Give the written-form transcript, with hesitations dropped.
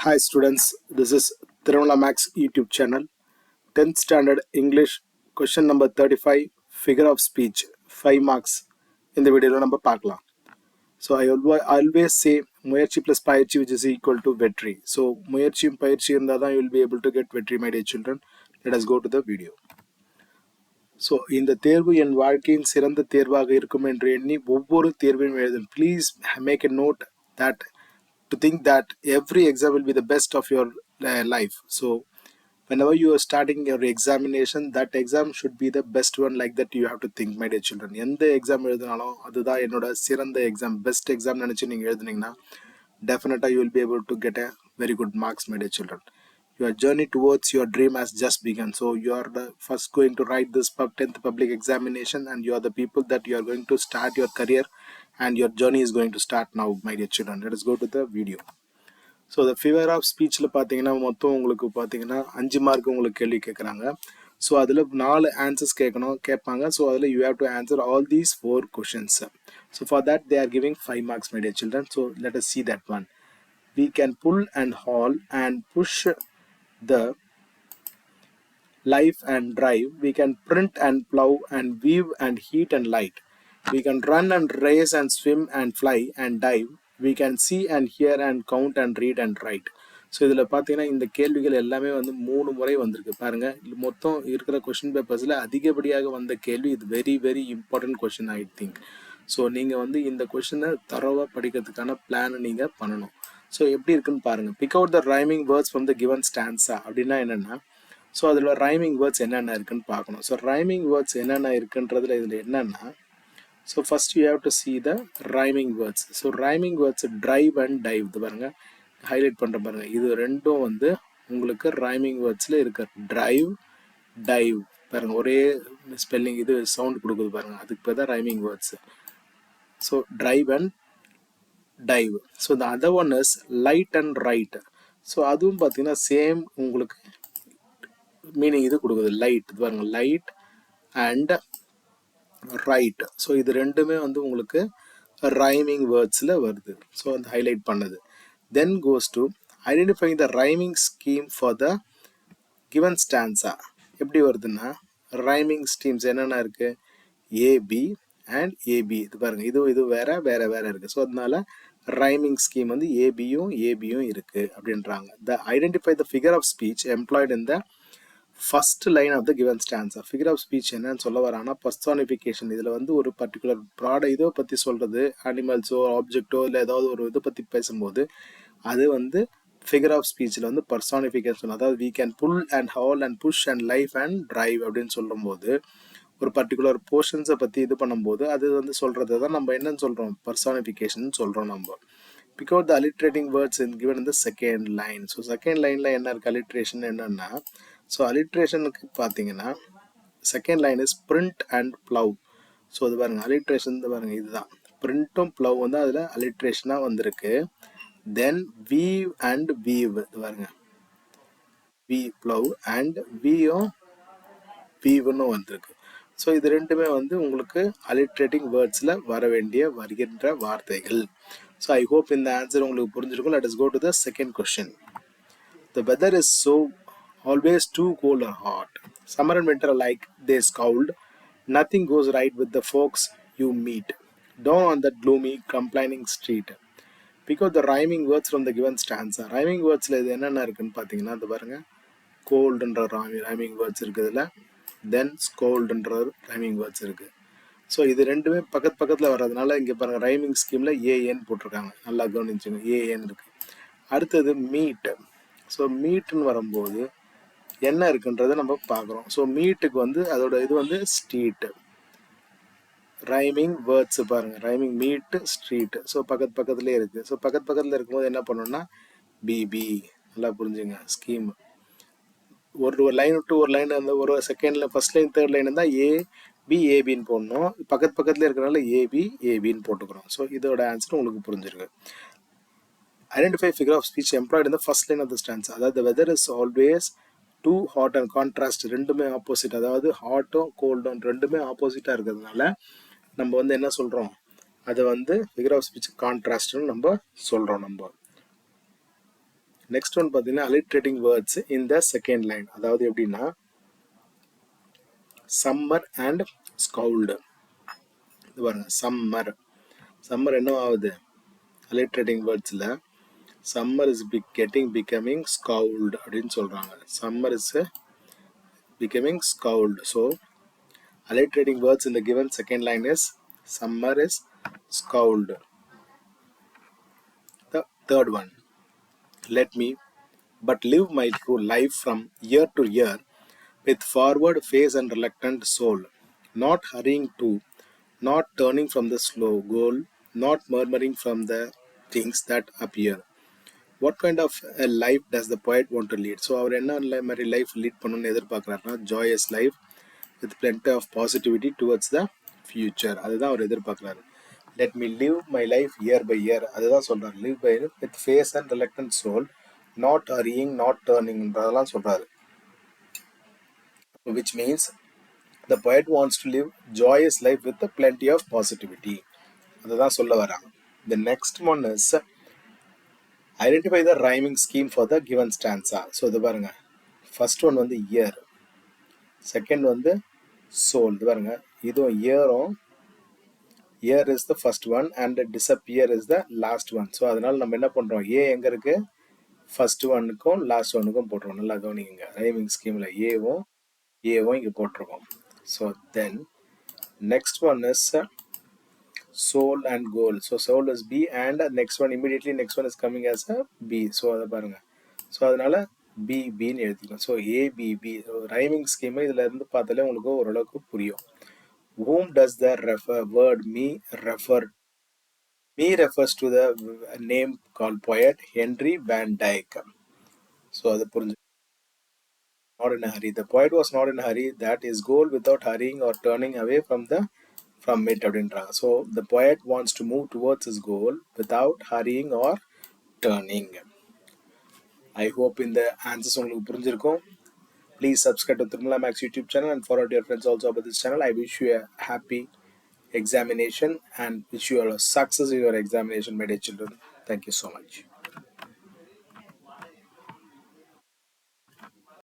Hi students, this is Tirumala Max YouTube channel. 10th Standard English question number 35 figure of speech 5 marks in the video number பார்க்கலாம். So I always say முயற்சி plus பயிற்சி which is equal to வெற்றி. So முயற்சியும் பயிற்சி இருந்தால் தான் you will be able to get வெற்றி my dear children. Let us go to the video. So இந்த தேர்வு என் வாழ்க்கையின் சிறந்த தேர்வாக இருக்கும் என்று எண்ணி ஒவ்வொரு தேர்வையும் எழுதும். Please make a note that to think that every exam will be the best of your life. So whenever you are starting your examination, that exam should be the best one, like that you have to think my dear children. எந்த exam எழுதினாலும் அதுதான் என்னோட சிறந்த exam, best exam நினச்சி நீங்கள் எழுதுனீங்கன்னா definitely you will be able to get a very good marks my dear children. Your journey towards your dream has just begun. So you are the first going to write this 10th public examination, and you are the people that you are going to start your career, and your journey is going to start now my dear children. Let us go to the video. So the figure of speech பார்த்தீங்கன்னா மொத்தம் உங்களுக்கு பார்த்தீங்கன்னா 5 mark உங்களுக்கு கேள்வி கேட்குறாங்க. So அதில் 4 answers கேட்பாங்க. So அதில் you have to answer all these 4 questions. So for that they are giving 5 marks my dear children. So let us see that one. We can pull and haul and push the life and drive. We can print and plow and weave and heat and light. We can run and race and swim and fly and dive. We can see and hear and count and read and write. So இதில் பார்த்தீங்கன்னா இந்த கேள்விகள் எல்லாமே வந்து 3 முறை வந்திருக்கு பாருங்க. மொத்தம் இருக்கிற கொஷின் பேப்பர்ஸில் அதிகப்படியாக வந்த கேள்வி இது very important question I think. So நீங்கள் வந்து இந்த கொஷினை தரோவாக படிக்கிறதுக்கான பிளானை நீங்கள் பண்ணணும். ஸோ எப்படி இருக்குன்னு பாருங்கள். Big out the rhyming words from the given stanza அப்படின்னா என்னென்னா, ஸோ அதில் ரைமிங் வேர்ட்ஸ் என்னென்ன இருக்குன்னு பார்க்கணும். ஸோ ரைமிங் வேர்ட்ஸ் என்னென்ன இருக்குன்றதுல இதில் என்னென்னா, so first you have to see the rhyming words. So rhyming words drive and dive, இது பாருங்கள் ஹைலைட் பண்ணுற பாருங்கள். இது ரெண்டும் வந்து உங்களுக்கு ரைமிங் வேர்ட்ஸில் இருக்க. டிரைவ் டைவ் பாருங்கள், ஒரே ஸ்பெல்லிங் இது சவுண்ட் கொடுக்குது பாருங்கள், அதுக்கு பேர் தான் rhyming words. So drive and dive. So the other one is light and right. So அதுவும் பார்த்தீங்கன்னா சேம் உங்களுக்கு மீனிங் இது கொடுக்குது. லைட் பாருங்க, லைட் அண்ட் ரைட். ஸோ இது ரெண்டுமே வந்து உங்களுக்கு ரைமிங் வேர்ட்ஸில் வருது. ஸோ அந்த ஹைலைட் பண்ணது. Then goes to identifying the rhyming scheme for the given stanza. எப்படி வருதுன்னா ரைமிங் ஸ்கீம்ஸ் என்னென்ன இருக்குது, ஏபி அண்ட் ஏபி. இது பாருங்கள், இது வேற இருக்குது. ஸோ அதனால ரைமிங் ஸ்கீம் வந்து ஏபியும் இருக்குது அப்படின்றாங்க. The identify the figure of speech employed in the first line of the given stanza. Figure of speech என்னன்னு சொல்ல வராங்கன்னா பர்சானிஃபிகேஷன். இதில் வந்து ஒரு பர்டிகுலர் இதை பற்றி சொல்கிறது, அனிமல்ஸோ ஆப்ஜெக்டோ இல்லை ஏதாவது ஒரு இதை பற்றி பேசும்போது அது வந்து ஃபிகர் ஆஃப் ஸ்பீச்சில் வந்து பர்சானிஃபிகேஷன். அதாவது we can pull and haul and push and life and drive அப்படின்னு சொல்லும்போது ஒரு பர்டிகுலர் போர்ஷன்ஸை பற்றி இது பண்ணும்போது அது வந்து சொல்கிறது தான் நம்ம என்னன்னு சொல்கிறோம், பர்சானிஃபிகேஷன் சொல்கிறோம் நம்ம. Pick out the alliterating words in given in the second line. So second லைனில் என்ன இருக்குது அலிட்ரேஷன் என்னென்னா, ஸோ அலிட்ரேஷனுக்கு பார்த்தீங்கன்னா second line is print and plough. So அது பாருங்கள் அலிட்ரேஷன் பாருங்கள், இதுதான் பிரிண்ட்டும் ப்ளவ் வந்து அதில் அலிட்ரேஷனாக வந்திருக்கு. தென் வீவ் அண்ட் வீவ், இது பாருங்க வி ப்ளவ் அண்ட் வீயும் வீவ்னு வந்திருக்கு. ஸோ இது ரெண்டுமே வந்து உங்களுக்கு அலிட்ரேட்டிங் வேர்ட்ஸில் வருகின்ற வார்த்தைகள். ஸோ ஐ ஹோப் இந்த ஆன்சர் உங்களுக்கு புரிஞ்சிருக்கும். Let us go to the second question. The weather is so always too cold or hot. Summer and winter alike they scold. Nothing goes right with the folks you meet. Down on that gloomy, complaining street. Pick out the rhyming words from the given stanza. Rhyming words இது என்னென்ன இருக்குன்னு பார்த்தீங்கன்னா அது பாருங்க, கோல்டுன்ற rhyming words இருக்குதுல, தென் ஸ்கோல்டுன்ற rhyming words இருக்குது. So இது ரெண்டுமே பக்கத்தில் வர்றதுனால இங்கே பாருங்கள் ரைமிங் ஸ்கீமில் ஏஎன் போட்டிருக்காங்க, நல்லா கவனிச்சுங்க, ஏஎன் இருக்குது. அடுத்தது மீட். ஸோ மீட்டுன்னு வரும்போது என்ன இருக்குன்றதை நம்ம பார்க்குறோம். ஸோ மீட்டுக்கு வந்து அதோட இது வந்து ஸ்ட்ரீட். ரைமிங் வேர்ட்ஸ் பாருங்கள், ரைமிங் மீட்டு ஸ்ட்ரீட். ஸோ பக்கத்துலேயே இருக்குது. ஸோ பக்கத்தில் இருக்கும்போது என்ன பண்ணணும்னா பிபி, நல்லா புரிஞ்சுங்க ஸ்கீம். ஒரு லைன் விட்டு ஒரு லைன் அந்த ஒரு செகண்டில் ஃபர்ஸ்ட் லைன் தேர்ட் லைன் இருந்தால் ஏபின்னு போடணும். பக்கத்தில் இருக்கிறனால ஏபின்னு போட்டுக்கிறோம். ஸோ இதோட ஆன்சர் உங்களுக்கு புரிஞ்சிருக்கு. Identify figure of speech employed in the first line of the stanza. அதாவது weather is always too hot and contrast, ரெண்டுமே ஆப்போசிட். அதாவது ஹாட்டும் கோல்டும் ரெண்டுமே ஆப்போசிட்டாக இருக்கிறதுனால நம்ம வந்து என்ன சொல்கிறோம், அதை வந்து ஃபிகர் ஆஃப் ஸ்பீச் கான்ட்ராஸ்ட்னு நம்ம சொல்கிறோம் நம்ம. நெக்ஸ்ட் ஒன் பார்த்தீங்கன்னா alliterating words in the second line. அதாவது எப்படின்னா சம்மர் அண்ட் ஸ்கவுல்டு. இது பாருங்க சம்மர். சம்மர் என்ன ஆகுது alliterating wordsல summer is becoming scowled அப்படின்னு சொல்றாங்க. Summer is becoming scowled. So alliterating words in the given second line is summer is scowled. The third one, let me but live my true life from year to year with forward face and reluctant soul, not hurrying to, not turning from the slow goal, not murmuring from the things that appear. What kind of a life does the poet want to lead? So அவர் என்ன மாதிரி life lead பண்ணணும்னு எதிர்பார்க்குறாருன்னா joyous life with plenty of positivity towards the future. அதுதான் அவர் எதிர்பார்க்குறாரு. Let me live my life year by year, அதுதான் சொல்கிறார். Live by with faith and reluctant soul, not hurrying not டேர்னிங்ன்றதெல்லாம் சொல்கிறாரு. Which means the poet wants to live joyous life with plenty of positivity. அதுதான் சொல்ல வராங்க. The next one is identify the rhyming scheme for the given stanza. So இது பாருங்க, first one வந்து year, second வந்து soul. இது பாருங்க, இதுவும் இயரும் year is the first one and disappear is the last one. So அதனால நம்ம என்ன பண்ணுறோம், ஏ எங்கே இருக்கு ஃபர்ஸ்ட் ஒன்னுக்கும் லாஸ்ட் ஒன்னுக்கும் போட்டுருவோம். நல்லா கவனிங்க, ரைமிங் ஸ்கீமில் ஏவும் இங்கே போட்டிருக்கோம். So then next one is soul and goal. So soul is B and next one immediately next one is coming as a B. So அதை பாருங்க, ஸோ அதனால B Bன்னு எழுதிக்கலாம். ஸோ ABB ரைமிங் ஸ்கீமை இதில் இருந்து பார்த்தாலே உங்களுக்கு ஓரளவுக்கு புரியும். Whom does the word me refer? Me refers to the name called poet Henry Van Dyke. So அது புரிஞ்சு, not in a hurry. The poet was not in a hurry, that is goal without hurrying or turning away from it அப்படின்றாங்க. So the poet wants to move towards his goal without hurrying or turning. I hope இந்த answers உங்களுக்கு புரிஞ்சிருக்கும். Please subscribe to Tirumala Max YouTube channel and forward your friends also about this channel. I wish you a happy examination and wish you all a success in your examination, my dear children. Thank you so much.